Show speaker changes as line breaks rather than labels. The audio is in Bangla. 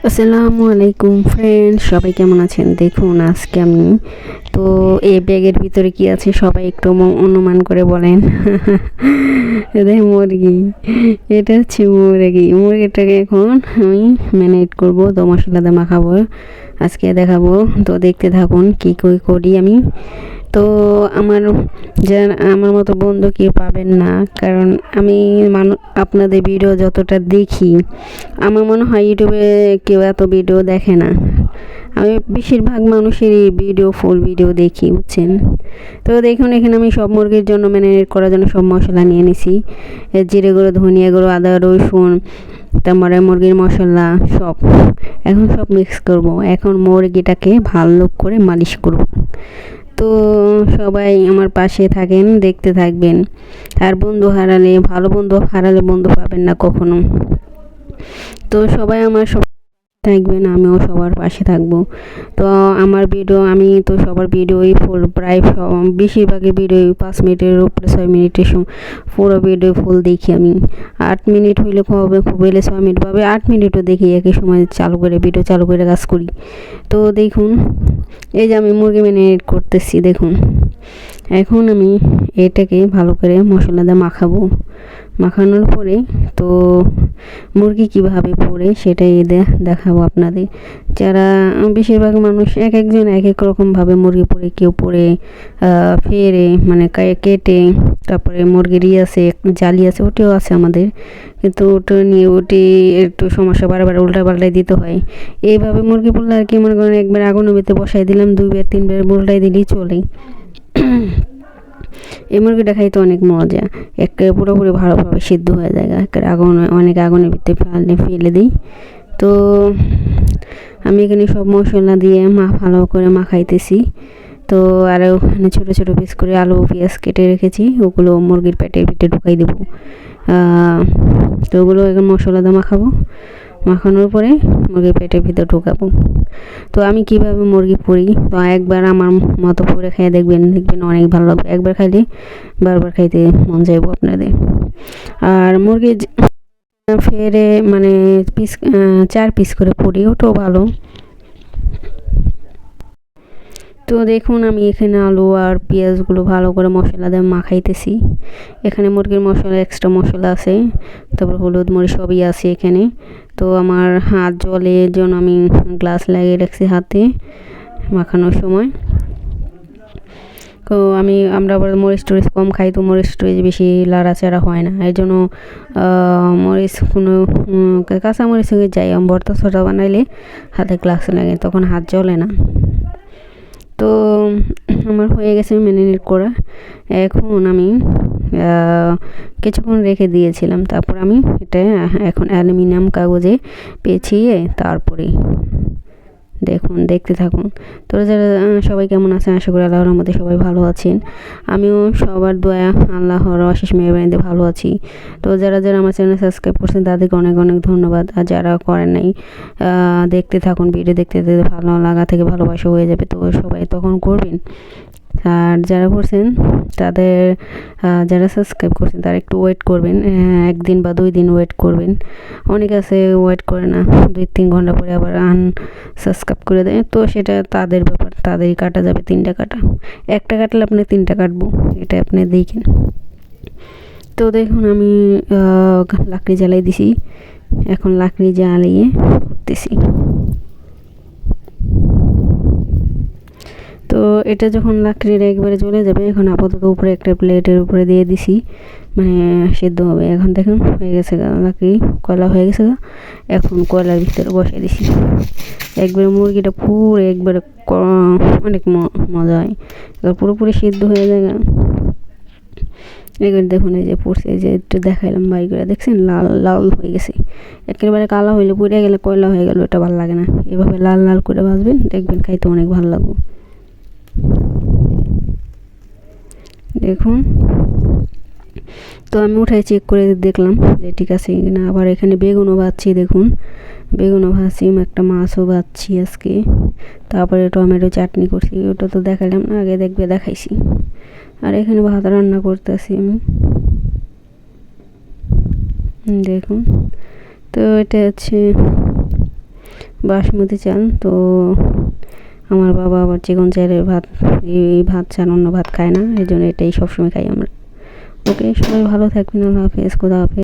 আসসালামু আলাইকুম ফ্রেন্ড, সবাই কেমন আছেন? দেখুন আজকে আমি তো এই ব্যাগের ভিতরে কি আছে সবাই একটু অনুমান করে বলেন। এটা মুরগি, এটা হচ্ছে মুরগিটাকে এখন আমি ম্যারিনেট করবো, তো মশলা দিয়ে মাখাবো, আজকে দেখাবো। তো দেখতে থাকুন কি করি আমি। তো আমার আমার মতো বন্ধু কেউ পাবেন না, কারণ আমি আপনাদের ভিডিও যতটা দেখি আমার মনে হয় ইউটিউবে কেউ এত ভিডিও দেখে না। আমি বেশিরভাগ মানুষেরই ফুল ভিডিও দেখি, বুঝছেন? তো দেখুন এখানে আমি সব মুরগির জন্য ম্যারিনেট করার জন্য সব মশলা নিয়ে নিছি, জিরে গুঁড়ো, ধনিয়া গুঁড়ো, আদা রসুন, তারপরে মুরগির মশলা সব এখন সব মিক্স করব। এখন মুরগিটাকে ভালো করে মালিশ করব। তো সবাই আমার পাশে থাকেন, দেখতে থাকবেন। আর ভালো বন্ধু হারালে বন্ধু পাবেন না কখনো। তো সবাই আমার থাকবেন, আমিও সবার পাশে থাকবো। তো আমার ভিডিও আমি তো সবার ভিডিওই ফুল, প্রায় বেশিরভাগই ভিডিও 5 মিনিটের উপরে 6 মিনিটের পুরো ভিডিও ফুল দেখি আমি। 8 মিনিট হইলে খুব হইলে 6 মিনিট পাবে, 8 মিনিটও দেখি, একই সময় ভিডিও চালু করে কাজ করি। তো দেখুন এই যে আমি মুরগি ম্যারিনেট করতেছি, দেখুন এখন আমি এটাকে ভালো করে মশলা দিয়ে মাখানোর পরে তো মুরগি কিভাবে পড়ে সেটাই দেখাবো আপনাদের। যারা বেশিরভাগ মানুষ একজন এক এক রকমভাবে মুরগি পড়ে, কেউ পড়ে ফেরে মানে কেটে, তারপরে মুরগির আছে জালি আছে, ওটিও আছে আমাদের, কিন্তু ওটি একটু সমস্যা, বারবার উল্টা পাল্টাই দিতে হয়। এইভাবে মুরগি পড়লে আর কি, মনে করেন একবার আগুনের ভিতরে বসাই দিলাম, 2বার 3বার উল্টাই দিলেই চলে। এই মুরগিটা খাইতে অনেক মজা, একেবারে পুরোপুরি ভালোভাবে সিদ্ধ হয়ে যায়, একেবারে অনেক আগুনের ভিতরে ফেলে দিই। তো আমি এখানে সব মশলা দিয়ে ভালো করে মাখাইতেছি। তো আর ওখানে ছোটো ছোটো পিস করে আলু পেঁয়াজ কেটে রেখেছি, ওগুলো মুরগির পেটের ভিতরে ঢুকাই দেবো। তো ওগুলো এখন মশলা দিয়ে মাখানোর পরে মুরগির পেটের ভিতর ঢুকাবো। তো আমি কিভাবে মুরগি পুরি, তো একবার আমার মতো পুরে খেয়ে দেখবেন অনেক ভালো লাগবে। একবার খাইলে বারবার খাইতে মন যাইব আপনাদের। আর মুরগি ফেরে মানে 4 পিস করে পুরি, ওটাও ভালো। তো দেখুন আমি এখানে আলু আর পেঁয়াজগুলো ভালো করে মশলা দিয়ে মাখাইতেছি। এখানে মুরগির মশলা, এক্সট্রা মশলা আছে, তারপর হলুদ মরিচ সবই আছে এখানে। তো আমার হাত জলের জন্য আমি গ্লাস লাগিয়ে রাখছি হাতে মাখানোর সময়। তো আমরা আবার মরিচ টরিচ কম খাই, তো মরিচ টরিচ বেশি লাড়াচাড়া হয় না, এই জন্য মরিচ কোনো কাঁচা মরিচ যাই ভর্তা ছটা বানাইলে হাতে গ্লাস লাগে, তখন হাত জ্বলে না। তো আমার হয়ে গেছে ম্যারিনেট করা। এখন আমি কিছুক্ষণ রেখে দিয়েছিলাম, তারপর আমি এটা এখন অ্যালুমিনিয়াম কাগজে পেঁচিয়ে তারপরে দেখুন, দেখতে থাকুন। তো যারা সবাই কেমন আছেন? আশা করি আল্লাহর রহমতে সবাই ভালো আছেন। আমিও সবার দয়া, আল্লাহর অশেষ মেহেরবানিতে ভালো আছি। তো যারা আমার চ্যানেল সাবস্ক্রাইব করছেন তাদেরকে অনেক অনেক ধন্যবাদ। আর যারা করেন নাই, দেখতে থাকুন, ভিডিও দেখতে ভালো লাগা থেকে ভালোবাসা হয়ে যাবে, তো সবাই তখন করবেন। আর যারা করছেন তাদের, যারা সাবস্ক্রাইব করছেন তারা একটু ওয়েট করবেন, 1 দিন বা 2 দিন ওয়েট করবেন। অনেক আছে ওয়েট করে না, 2-3 ঘন্টা পরে আবার সাবস্ক্রাইব করে দেয়, তো সেটা তাদের ব্যাপার, তাদেরই কাটা যাবে 3টা কাটা। একটা কাটলে আপনি 3টা কাটবো, এটা আপনি দেখেন। তো দেখুন আমি লাকড়ি জ্বালাই দিছি, এখন লাকড়ি জ্বালিয়ে করতেছি। তো এটা যখন লাকড়ির একবারে জ্বলে যাবে, এখন আপাতত উপরে একটা প্লেটের উপরে দিয়ে দিছি, মানে সেদ্ধ হবে। এখন দেখুন হয়ে গেছে, লাকড়ি কয়লা হয়ে গেছে। এখন কয়লার ভিতরে বসিয়ে দিছি, একবারে মুরগিটা পুরো একবারে অনেক মজা হয়, এবার পুরোপুরি সিদ্ধ হয়ে যায়। এবার দেখুন এই যে পড়ছে, এই যে একটু দেখাইলাম বাই করে, দেখছেন লাল লাল হয়ে গেছে। একেবারে কালো হইলে পুড়ে গেলে কয়লা হয়ে গেল, এটা ভালো লাগে না। এভাবে লাল লাল করে ভাজবেন, দেখবেন খাইতে অনেক ভালো লাগবে। দেখুন তো আমি উঠাই চেক করে দেখলাম যে ঠিক আছে কিনা। আবার এখানে বেগুনও ভাজছি, দেখুন বেগুনও ভাজছি, একটা মাছও ভাজছি আজকে। তারপরে টমেটো চাটনি করছি, ওটা তো দেখালাম না, আগে দেখাইছি। আর এখানে ভাত রান্না করতেছি আমি, দেখুন। তো এটা হচ্ছে বাসমতি চাল। তো আমার বাবা আবার চিকন চালের ভাত, এই ভাত ছাড়া অন্য ভাত খায় না, এই জন্য এটাই সবসময় খাই আমরা। ওকে, সবাই ভালো থাকবেন। আল্লাহ হাফেজ, খোদা হাফেজ।